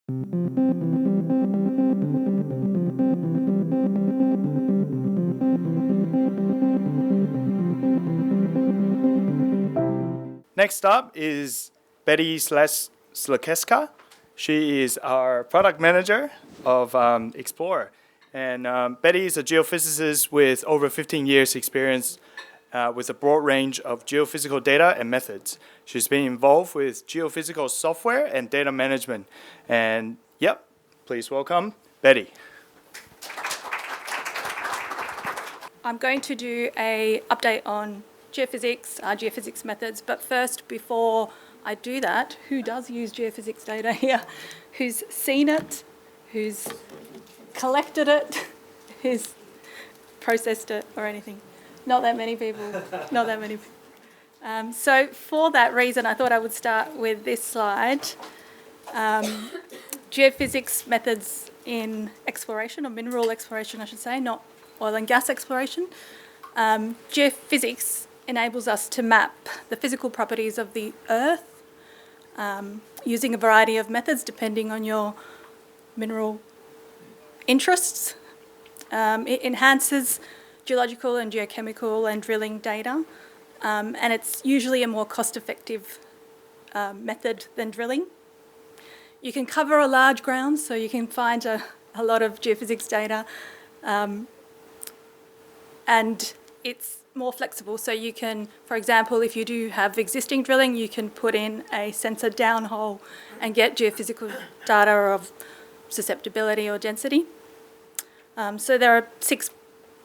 Next up is Beti Slakeska. She is our product manager of Explorer. And Beti is a geophysicist with over 15 years experience with a broad range of geophysical data and methods. She's been involved with geophysical software and data management. And yep, please welcome Beti. I'm going to do an update on geophysics, geophysics methods, but first, before I do that, who does use geophysics data here? Who's seen it? Who's collected it? Who's processed it or anything? Not that many people. Not that many people. So for that reason, I thought I would start with this slide. Geophysics methods in exploration, or mineral exploration, I should say, not oil and gas exploration. Geophysics enables us to map the physical properties of the Earth using a variety of methods depending on your mineral interests. It enhances geological and geochemical and drilling data, and it's usually a more cost-effective method than drilling. You can cover a large ground, so you can find a lot of geophysics data, and it's more flexible. So you can, for example, if you do have existing drilling, you can put in a sensor downhole and get geophysical data of susceptibility or density. So there are 6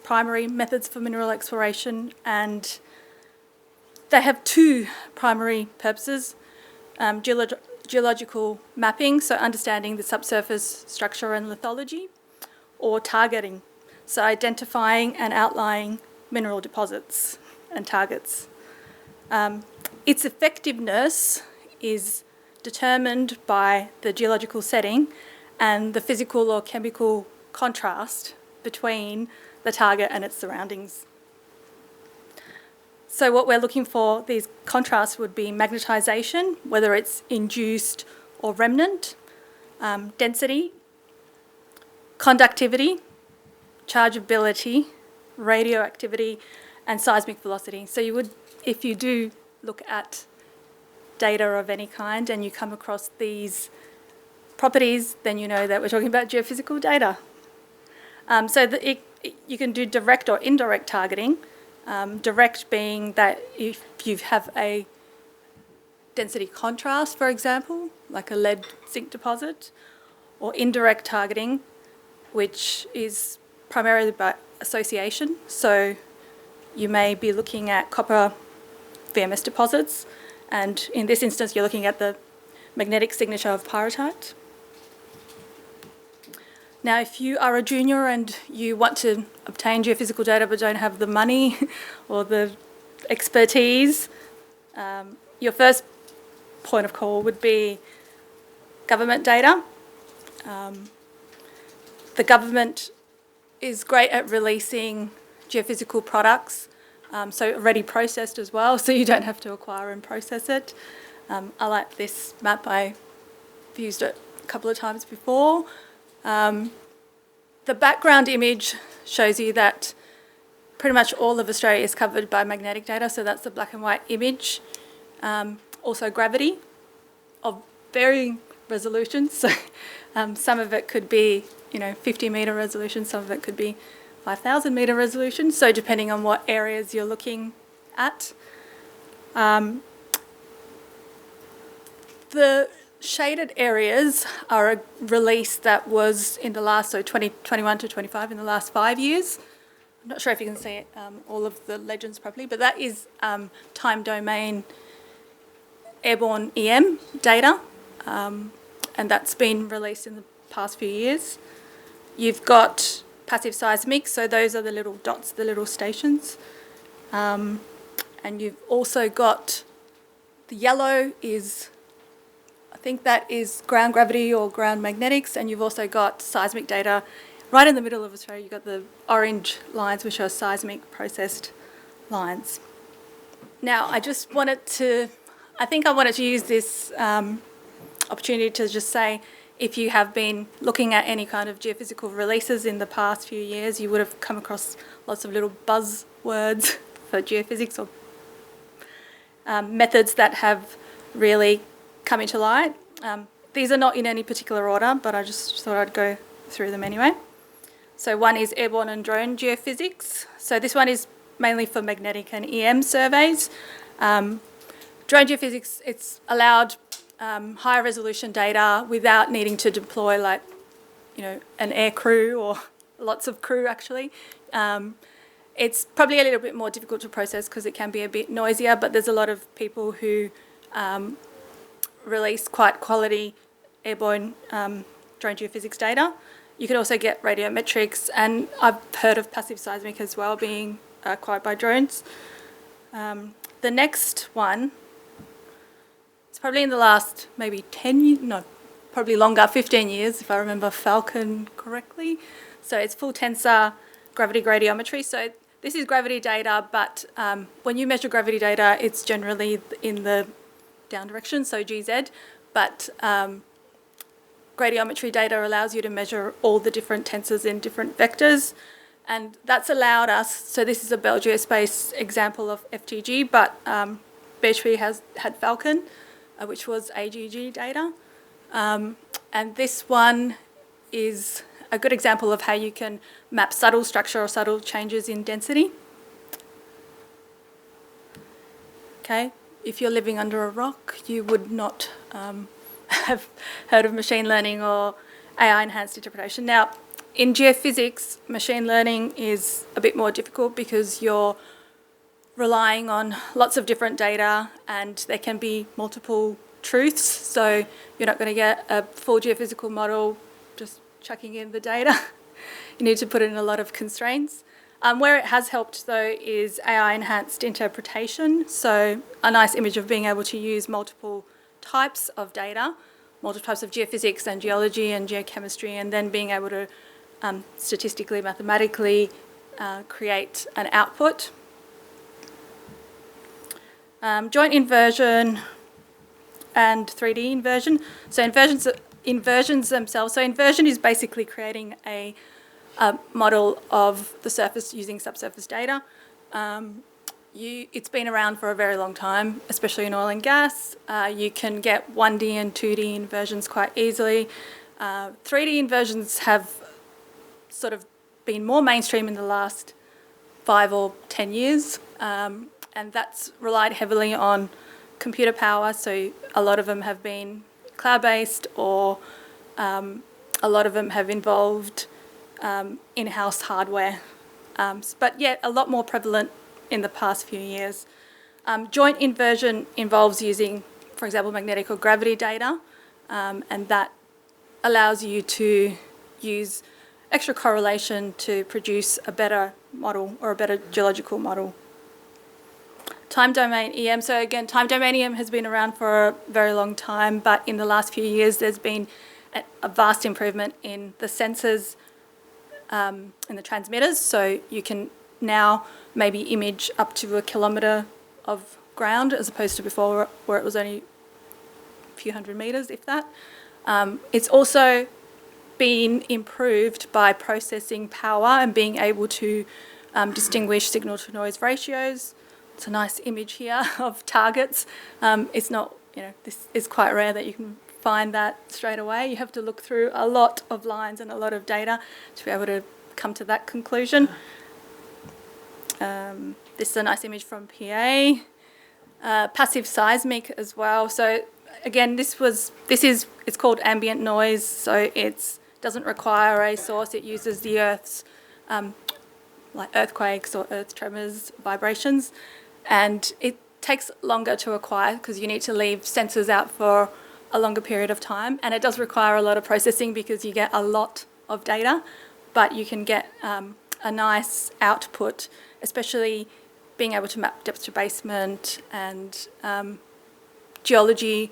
primary methods for mineral exploration, and they have 2 primary purposes. Geological mapping, so understanding the subsurface structure and lithology, or targeting, so identifying and outlining mineral deposits and targets. Its effectiveness is determined by the geological setting and the physical or chemical contrast between the target and its surroundings. So what we're looking for, these contrasts would be magnetisation, whether it's induced or remnant, density, conductivity, chargeability, radioactivity, and seismic velocity. So you would, if you do look at data of any kind and you come across these properties, then you know that we're talking about geophysical data. You can do direct or indirect targeting. Direct being that if you have a density contrast, for example, like a lead zinc deposit, or indirect targeting, which is primarily by association. So you may be looking at copper VMS deposits, and in this instance you're looking at the magnetic signature of pyrrhotite. Now, if you are a junior and you want to obtain geophysical data but don't have the money or the expertise, your first point of call would be government data. The government is great at releasing geophysical products, so already processed as well, so you don't have to acquire and process it. I like this map. I've used it a couple of times before. The background image shows you that pretty much all of Australia is covered by magnetic data, so that's the black and white image. Also gravity of varying resolutions, so some of it could be 50-metre resolution, some of it could be 5,000-metre resolution, so depending on what areas you're looking at. The shaded areas are a release that was in the last, so 2021 to 25, in the last 5 years. I'm not sure if you can see it, all of the legends properly, but that is time domain airborne EM data, and that's been released in the past few years. You've got passive seismic, so those are the little dots, the little stations. And you've also got the yellow is, I think that is ground gravity or ground magnetics, and you've also got seismic data right in the middle of Australia. You've got the orange lines, which are seismic processed lines. Now, I wanted to use this opportunity to just say, if you have been looking at any kind of geophysical releases in the past few years, you would have come across lots of little buzzwords for geophysics or methods that have really come into light. These are not in any particular order, but I just thought I'd go through them anyway. So one is airborne and drone geophysics. So this one is mainly for magnetic and EM surveys. Drone geophysics, it's allowed higher resolution data without needing to deploy an air crew or lots of crew actually. It's probably a little bit more difficult to process because it can be a bit noisier, but there's a lot of people who release quite quality airborne drone geophysics data. You can also get radiometrics, and I've heard of passive seismic as well being acquired by drones. The next one, it's probably in the last maybe 10 years, no, probably longer, 15 years if I remember Falcon correctly. So it's full tensor gravity gradiometry. So this is gravity data, but when you measure gravity data, it's generally in the down direction, so GZ, but gradiometry data allows you to measure all the different tensors in different vectors, and that's allowed us, so this is a Bell Geospace example of FTG, but Beti had Falcon, which was AGG data, and this one is a good example of how you can map subtle structure or subtle changes in density. Okay, if you're living under a rock, you would not have heard of machine learning or AI-enhanced interpretation. Now, in geophysics, machine learning is a bit more difficult because you're relying on lots of different data and there can be multiple truths, so you're not going to get a full geophysical model just chucking in the data. You need to put in a lot of constraints. Where it has helped, though, is AI-enhanced interpretation. So a nice image of being able to use multiple types of data, multiple types of geophysics and geology and geochemistry, and then being able to statistically, mathematically create an output. Joint inversion and 3D inversion. So inversions themselves. So inversion is basically creating a model of the surface using subsurface data. It's been around for a very long time, especially in oil and gas. You can get 1D and 2D inversions quite easily. 3D inversions have sort of been more mainstream in the last 5 or 10 years, and that's relied heavily on computer power. So a lot of them have been cloud-based, or a lot of them have involved in-house hardware, but yet a lot more prevalent in the past few years. Joint inversion involves using, for example, magnetic or gravity data, and that allows you to use extra correlation to produce a better model or a better geological model. Time domain EM. So again, time domain EM has been around for a very long time, but in the last few years there's been a vast improvement in the sensors and the transmitters. So you can now maybe image up to 1 kilometre of ground as opposed to before where it was only a few hundred metres, if that. It's also been improved by processing power and being able to distinguish signal to noise ratios. It's a nice image here of targets. It's not, this is quite rare that you can find that straight away. You have to look through a lot of lines and a lot of data to be able to come to that conclusion. This is a nice image from PA. Passive seismic as well. So again, it's called ambient noise. So it doesn't require a source. It uses the Earth's like earthquakes or earth tremors, vibrations, and it takes longer to acquire because you need to leave sensors out for a longer period of time, and it does require a lot of processing because you get a lot of data, but you can get a nice output, especially being able to map depth to basement and geology,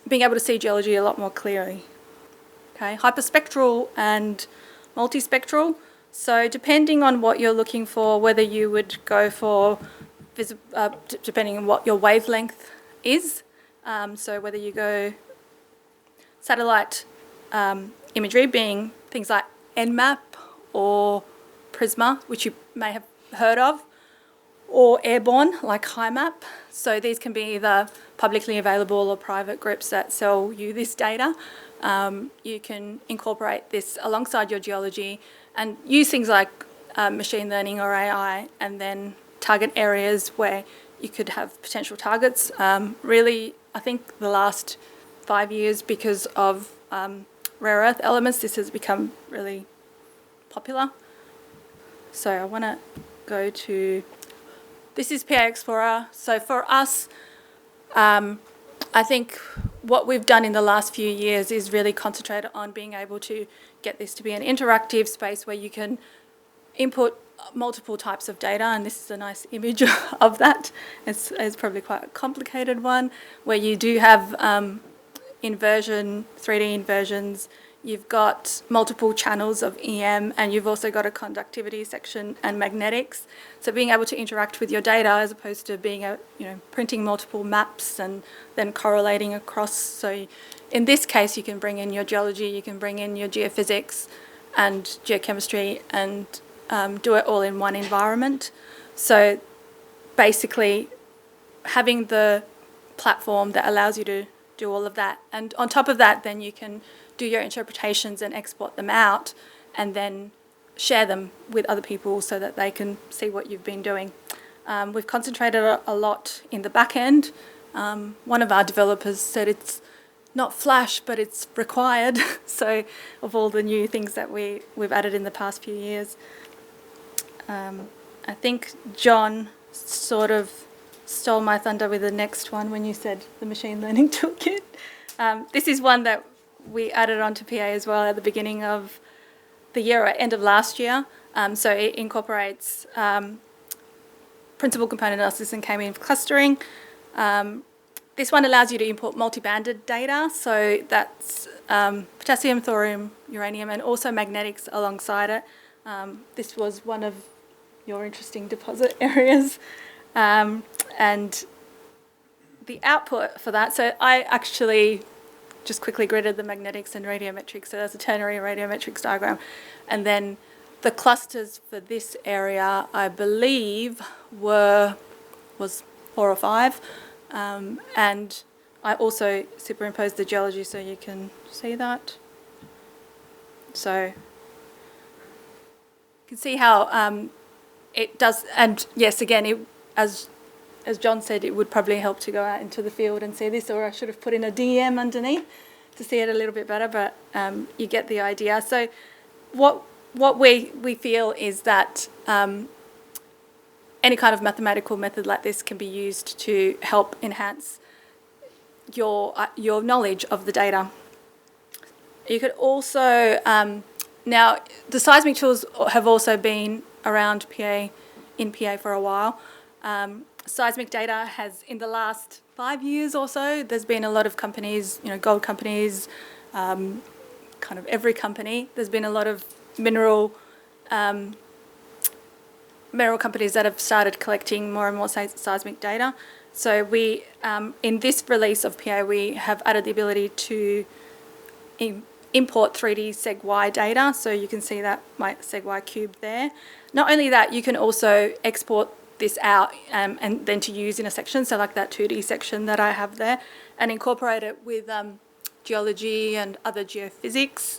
being able to see geology a lot more clearly. Okay, hyperspectral and multispectral. So depending on what you're looking for, whether you would go for, depending on what your wavelength is, so whether you go, satellite imagery, being things like Nmap or Prisma, which you may have heard of, or airborne, like HiMap. So these can be either publicly available or private groups that sell you this data. You can incorporate this alongside your geology and use things like machine learning or AI, and then target areas where you could have potential targets. Really, I think the last 5 years, because of rare earth elements, this has become really popular. So I want to go to, this is PA Explorer. So for us, I think what we've done in the last few years is really concentrate on being able to get this to be an interactive space where you can input multiple types of data, and this is a nice image of that. It's probably quite a complicated one, where you do have inversion, 3D inversions, you've got multiple channels of EM, and you've also got a conductivity section and magnetics. So being able to interact with your data as opposed to being printing multiple maps and then correlating across. So in this case, you can bring in your geology, you can bring in your geophysics and geochemistry, and do it all in one environment. So basically having the platform that allows you to do all of that. And on top of that, then you can do your interpretations and export them out and then share them with other people so that they can see what you've been doing. We've concentrated a lot in the back end. One of our developers said it's not Flash, but it's required. So of all the new things that we've added in the past few years. I think John sort of stole my thunder with the next one when you said the machine learning toolkit. This is one that we added onto PA as well at the beginning of the year or end of last year. So it incorporates principal component analysis and K-means clustering. This one allows you to import multi-banded data. So that's potassium, thorium, uranium, and also magnetics alongside it. This was one of your interesting deposit areas. And the output for that, so I actually just quickly gridded the magnetics and radiometrics. So there's a ternary radiometrics diagram. And then the clusters for this area, I believe, was 4 or 5. And I also superimposed the geology so you can see that. So you can see how it does, and yes, again, as John said, it would probably help to go out into the field and see this, or I should have put in a DM underneath to see it a little bit better, but you get the idea. So what we feel is that any kind of mathematical method like this can be used to help enhance your knowledge of the data. You could also, now the seismic tools have also been around in PA for a while. Seismic data has, in the last 5 years or so, there's been a lot of companies, gold companies, kind of every company. There's been a lot of mineral companies that have started collecting more and more seismic data. So we, in this release of PA, we have added the ability to import 3D seg-Y data. So you can see that my seg-Y cube there. Not only that, you can also export this out and then to use in a section, so like that 2D section that I have there, and incorporate it with geology and other geophysics.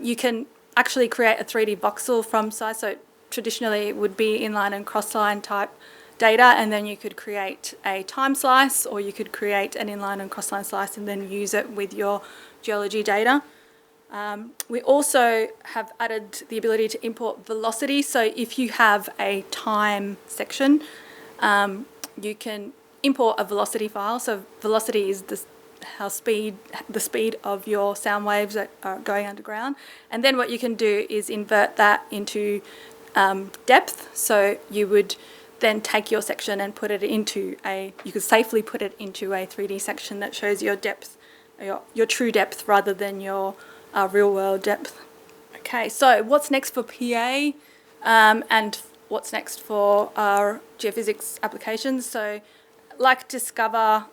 You can actually create a 3D voxel from size, so traditionally it would be inline and crossline type data, and then you could create a time slice, or you could create an inline and crossline slice and then use it with your geology data. We also have added the ability to import velocity. So if you have a time section, you can import a velocity file. So velocity is the speed of your sound waves that are going underground. And then what you can do is invert that into depth. So you would then take your section and put it into you could safely put it into a 3D section that shows your depth, your true depth, rather than your real world depth. Okay, so what's next for PA and what's next for our geophysics applications? So like Discover,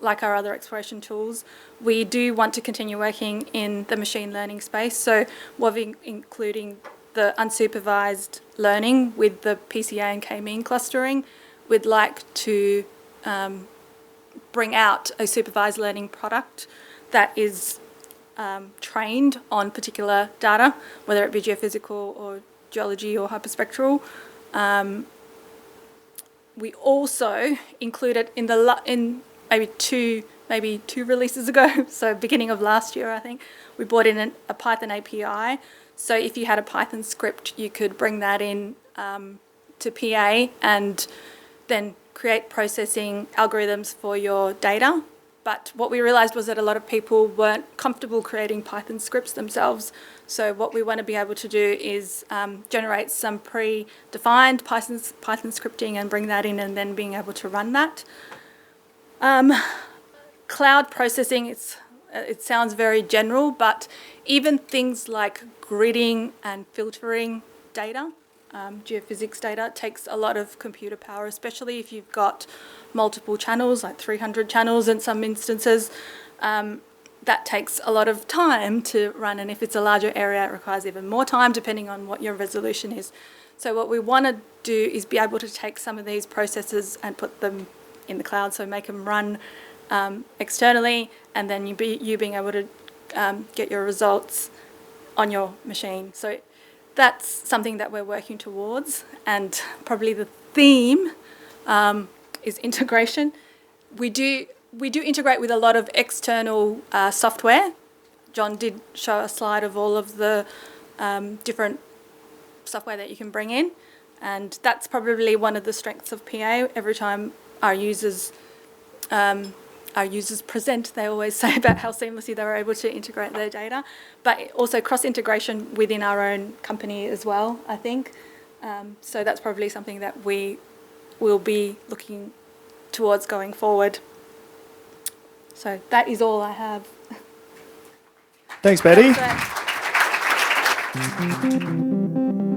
like our other exploration tools, we do want to continue working in the machine learning space. So we're including the unsupervised learning with the PCA and K-mean clustering. We'd like to bring out a supervised learning product that is trained on particular data, whether it be geophysical or geology or hyperspectral. We also included in maybe two releases ago, so beginning of last year, I think, we brought in a Python API. So if you had a Python script, you could bring that in to PA and then create processing algorithms for your data. But what we realised was that a lot of people weren't comfortable creating Python scripts themselves. So what we want to be able to do is generate some predefined Python scripting and bring that in and then being able to run that. Cloud processing, it sounds very general, but even things like gridding and filtering data, geophysics data, takes a lot of computer power, especially if you've got multiple channels, like 300 channels in some instances. That takes a lot of time to run, and if it's a larger area, it requires even more time, depending on what your resolution is. So what we want to do is be able to take some of these processes and put them in the cloud, so make them run externally, and then you being able to get your results on your machine. So that's something that we're working towards, and probably the theme is integration. We do integrate with a lot of external software. John did show a slide of all of the different software that you can bring in, and that's probably one of the strengths of PA. Every time our users present, they always say about how seamlessly they were able to integrate their data, but also cross-integration within our own company as well, I think. So that's probably something that we will be looking towards going forward. So that is all I have. Thanks, Beti. That's great.